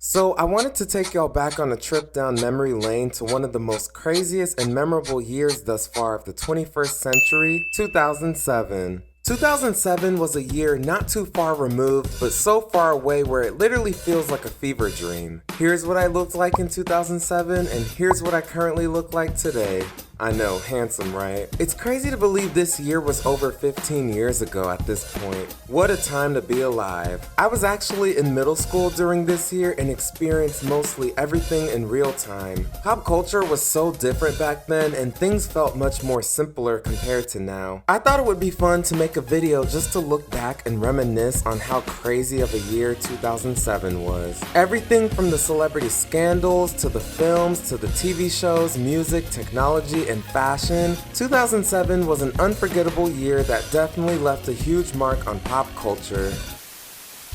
So I wanted to take y'all back on a trip down memory lane to one of the most craziest and memorable years thus far of the 21st century, 2007. 2007 was a year not too far removed, but so far away where it literally feels like a fever dream. Here's what I looked like in 2007, and here's what I currently look like today. I know, handsome, right? It's crazy to believe this year was over 15 years ago at this point. What a time to be alive. I was actually in middle school during this year and experienced mostly everything in real time. Pop culture was so different back then and things felt much more simpler compared to now. I thought it would be fun to make a video just to look back and reminisce on how crazy of a year 2007 was. Everything from the celebrity scandals to the films to the TV shows, music, technology, and fashion, 2007 was an unforgettable year that definitely left a huge mark on pop culture.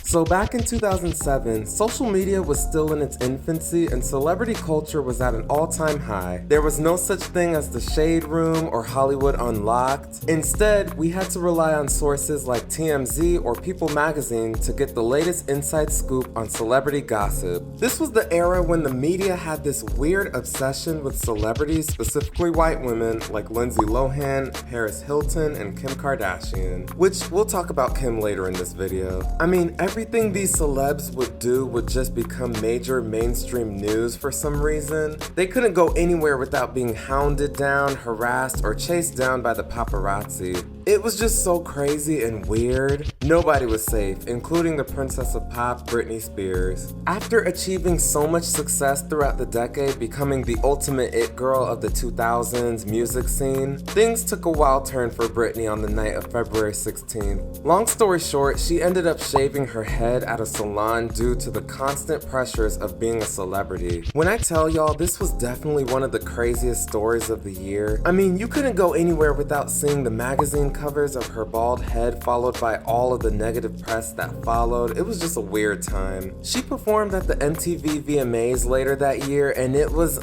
So back in 2007, social media was still in its infancy and celebrity culture was at an all-time high. There was no such thing as the Shade Room or Hollywood Unlocked. Instead, we had to rely on sources like TMZ or People magazine to get the latest inside scoop on celebrity gossip. This was the era when the media had this weird obsession with celebrities, specifically white women like Lindsay Lohan, Paris Hilton, and Kim Kardashian, which we'll talk about Kim later in this video. I mean, everything these celebs would do would just become major mainstream news for some reason. They couldn't go anywhere without being hounded down, harassed, or chased down by the paparazzi. It was just so crazy and weird. Nobody was safe, including the Princess of Pop, Britney Spears. After achieving so much success throughout the decade, becoming the ultimate it girl of the 2000s music scene, things took a wild turn for Britney on the night of February 16th. Long story short, she ended up shaving her head at a salon due to the constant pressures of being a celebrity. When I tell y'all, this was definitely one of the craziest stories of the year. I mean, you couldn't go anywhere without seeing the magazine covers of her bald head followed by all of the negative press that followed. It was just a weird time. She performed at the MTV VMAs later that year and it was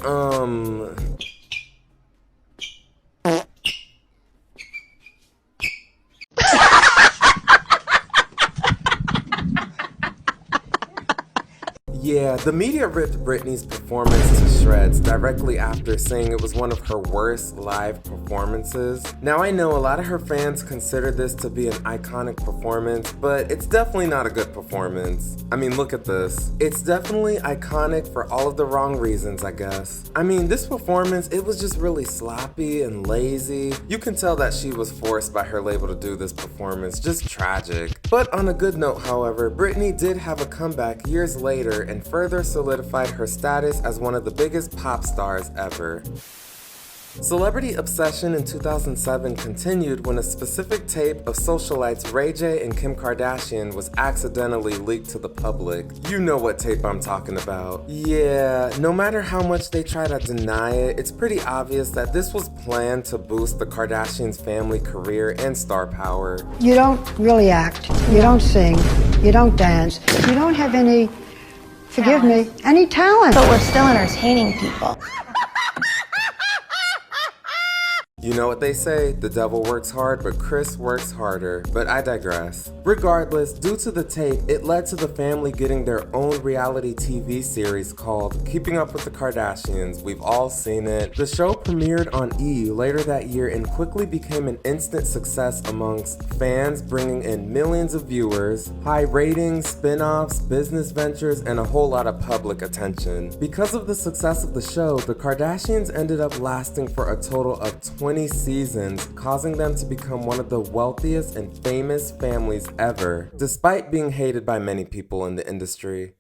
Yeah, the media ripped Britney's performance to shreds directly after saying it was one of her worst live performances. Now I know a lot of her fans consider this to be an iconic performance, but it's definitely not a good performance. I mean, look at this. It's definitely iconic for all of the wrong reasons, I guess. I mean, this performance, it was just really sloppy and lazy. You can tell that she was forced by her label to do this performance, just tragic. But on a good note, however, Britney did have a comeback years later and further solidified her status as one of the biggest pop stars ever. Celebrity obsession in 2007 continued when a specific tape of socialites Ray J and Kim Kardashian was accidentally leaked to the public. You know what tape I'm talking about. Yeah, no matter how much they try to deny it, it's pretty obvious that this was planned to boost the Kardashians' family career and star power. You don't really act, you don't sing, you don't dance, you don't have any, forgive me, any talent. But we're still entertaining people. You know what they say, the devil works hard, but Chris works harder. But I digress. Regardless, due to the tape, it led to the family getting their own reality TV series called Keeping Up with the Kardashians. We've all seen it. The show premiered on E! Later that year and quickly became an instant success amongst fans, bringing in millions of viewers, high ratings, spin-offs, business ventures, and a whole lot of public attention. Because of the success of the show, the Kardashians ended up lasting for a total of 20 seasons, causing them to become one of the wealthiest and famous families ever, despite being hated by many people in the industry.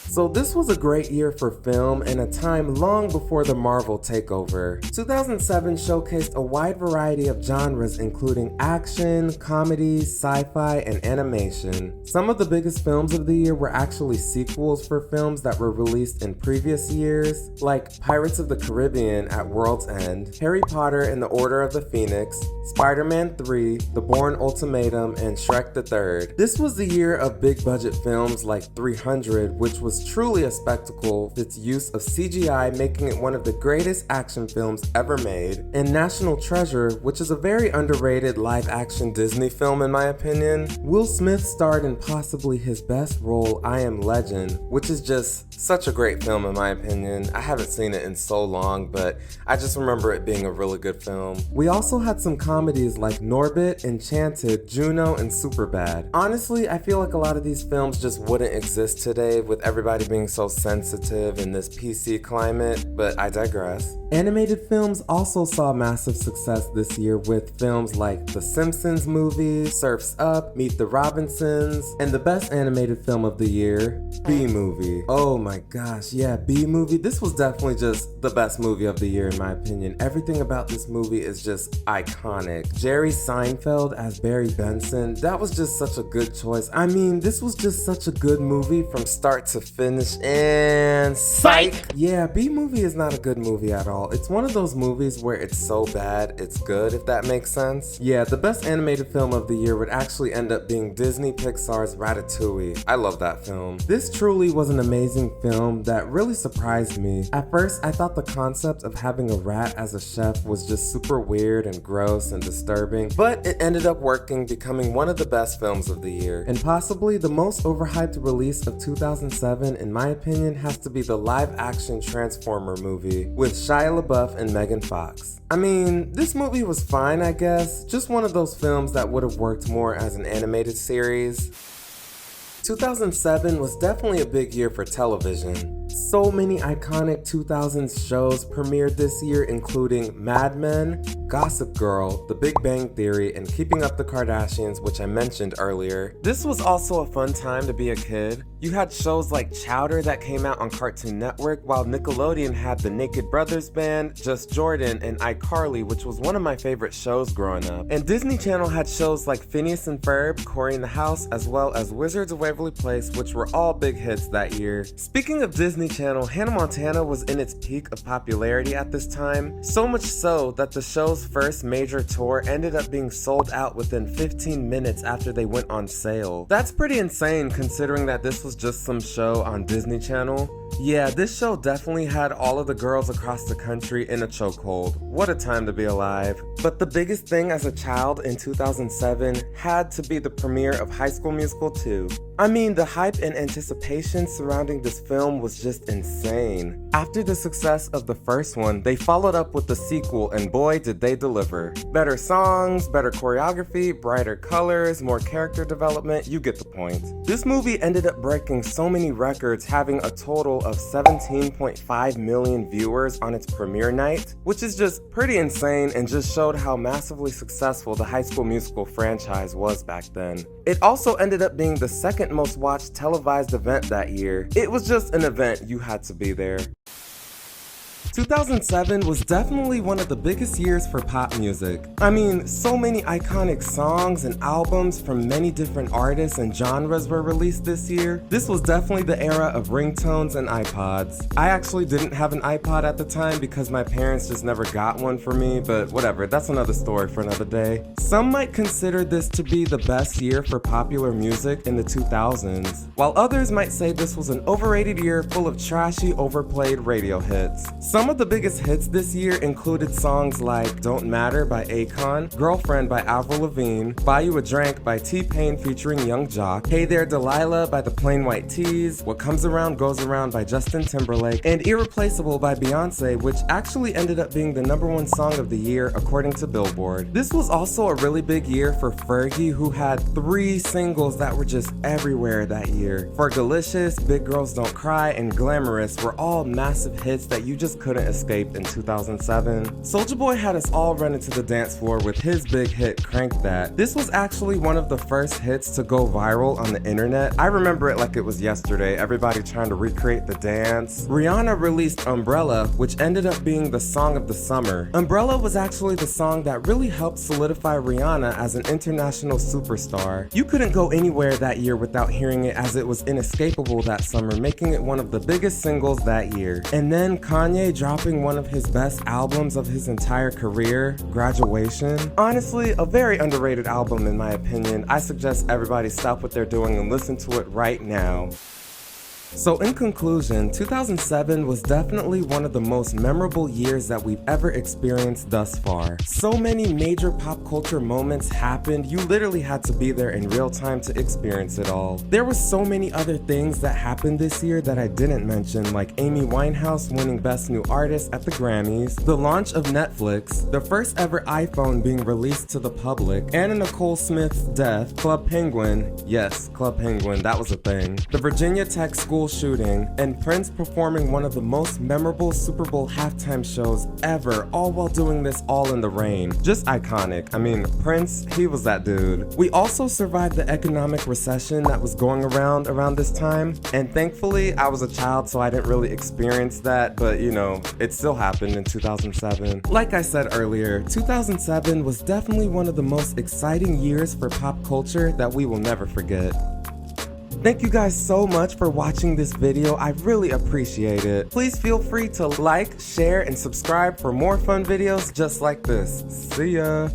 So this was a great year for film and a time long before the Marvel takeover. 2007 showcased a wide variety of genres including action, comedy, sci-fi, and animation. Some of the biggest films of the year were actually sequels for films that were released in previous years, like Pirates of the Caribbean at World's End, Harry Potter and the Order of the Phoenix, Spider-Man 3, The Bourne Ultimatum, and Shrek the Third. This was the year of big budget films like 300, which was was truly a spectacle with its use of CGI, making it one of the greatest action films ever made, and National Treasure, which is a very underrated live-action Disney film in my opinion. Will Smith starred in possibly his best role, I Am Legend, which is just such a great film in my opinion. I haven't seen it in so long, but I just remember it being a really good film. We also had some comedies like Norbit, Enchanted, Juno, and Superbad. Honestly, I feel like a lot of these films just wouldn't exist today with everybody being so sensitive in this PC climate, but I digress. Animated films also saw massive success this year with films like The Simpsons movie, Surf's Up, Meet the Robinsons, and the best animated film of the year, B-Movie. Oh my gosh, yeah, B-Movie. This was definitely just the best movie of the year in my opinion. Everything about this movie is just iconic. Jerry Seinfeld as Barry Benson, that was just such a good choice. I mean, this was just such a good movie from start to finish, and psych! Yeah, B-Movie is not a good movie at all. It's one of those movies where it's so bad, it's good, if that makes sense. Yeah, the best animated film of the year would actually end up being Disney Pixar's Ratatouille. I love that film. This truly was an amazing film that really surprised me. At first, I thought the concept of having a rat as a chef was just super weird and gross and disturbing, but it ended up working, becoming one of the best films of the year. And possibly the most overhyped release of 2007, in my opinion, has to be the live-action Transformer movie with Shia LaBeouf and Megan Fox. I mean, this movie was fine, I guess. Just one of those films that would have worked more as an animated series. 2007 was definitely a big year for television. So many iconic 2000s shows premiered this year, including Mad Men, Gossip Girl, The Big Bang Theory, and Keeping Up the Kardashians, which I mentioned earlier. This was also a fun time to be a kid. You had shows like Chowder that came out on Cartoon Network, while Nickelodeon had the Naked Brothers Band, Just Jordan, and iCarly, which was one of my favorite shows growing up. And Disney Channel had shows like Phineas and Ferb, Cory in the House, as well as Wizards of Waverly Place, which were all big hits that year. Speaking of Disney Channel, Hannah Montana was in its peak of popularity at this time, so much so that the show's first major tour ended up being sold out within 15 minutes after they went on sale. That's pretty insane considering that this was just some show on Disney Channel. Yeah, this show definitely had all of the girls across the country in a chokehold. What a time to be alive. But the biggest thing as a child in 2007 had to be the premiere of High School Musical 2. I mean, the hype and anticipation surrounding this film was just insane. After the success of the first one, they followed up with the sequel, and boy did they deliver. Better songs, better choreography, brighter colors, more character development, you get the point. This movie ended up breaking so many records, having a total of 17.5 million viewers on its premiere night, which is just pretty insane and just showed how massively successful the High School Musical franchise was back then. It also ended up being the second most watched televised event that year. It was just an event, you had to be there. 2007 was definitely one of the biggest years for pop music. I mean, so many iconic songs and albums from many different artists and genres were released this year. This was definitely the era of ringtones and iPods. I actually didn't have an iPod at the time because my parents just never got one for me, but whatever, that's another story for another day. Some might consider this to be the best year for popular music in the 2000s, while others might say this was an overrated year full of trashy, overplayed radio hits. Some of the biggest hits this year included songs like Don't Matter by Akon, Girlfriend by Avril Lavigne, Buy You a Drink by T-Pain featuring Young Jock, Hey There Delilah by the Plain White T's, What Comes Around Goes Around by Justin Timberlake, and Irreplaceable by Beyonce, which actually ended up being the #1 song of the year according to Billboard. This was also a really big year for Fergie, who had 3 singles that were just everywhere that year. Fergalicious, Big Girls Don't Cry, and Glamorous were all massive hits that you just couldn't escape in 2007. Soulja Boy had us all running to the dance floor with his big hit Crank That. This was actually one of the first hits to go viral on the internet. I remember it like it was yesterday, everybody trying to recreate the dance. Rihanna released Umbrella, which ended up being the song of the summer. Umbrella was actually the song that really helped solidify Rihanna as an international superstar. You couldn't go anywhere that year without hearing it, as it was inescapable that summer, making it one of the biggest singles that year. And then Kanye dropping one of his best albums of his entire career, Graduation. Honestly, a very underrated album in my opinion. I suggest everybody stop what they're doing and listen to it right now. So in conclusion, 2007 was definitely one of the most memorable years that we've ever experienced thus far. So many major pop culture moments happened, you literally had to be there in real time to experience it all. There were so many other things that happened this year that I didn't mention, like Amy Winehouse winning Best New Artist at the Grammys, the launch of Netflix, the first ever iPhone being released to the public, Anna Nicole Smith's death, Club Penguin, yes, Club Penguin, that was a thing, the Virginia Tech school shooting, and Prince performing one of the most memorable Super Bowl halftime shows ever, all while doing this all in the rain. Just iconic. I mean, Prince, he was that dude. We also survived the economic recession that was going around this time, and thankfully I was a child so I didn't really experience that, but you know, it still happened in 2007. Like I said earlier, 2007 was definitely one of the most exciting years for pop culture that we will never forget. Thank you guys so much for watching this video. I really appreciate it. Please feel free to like, share, and subscribe for more fun videos just like this. See ya!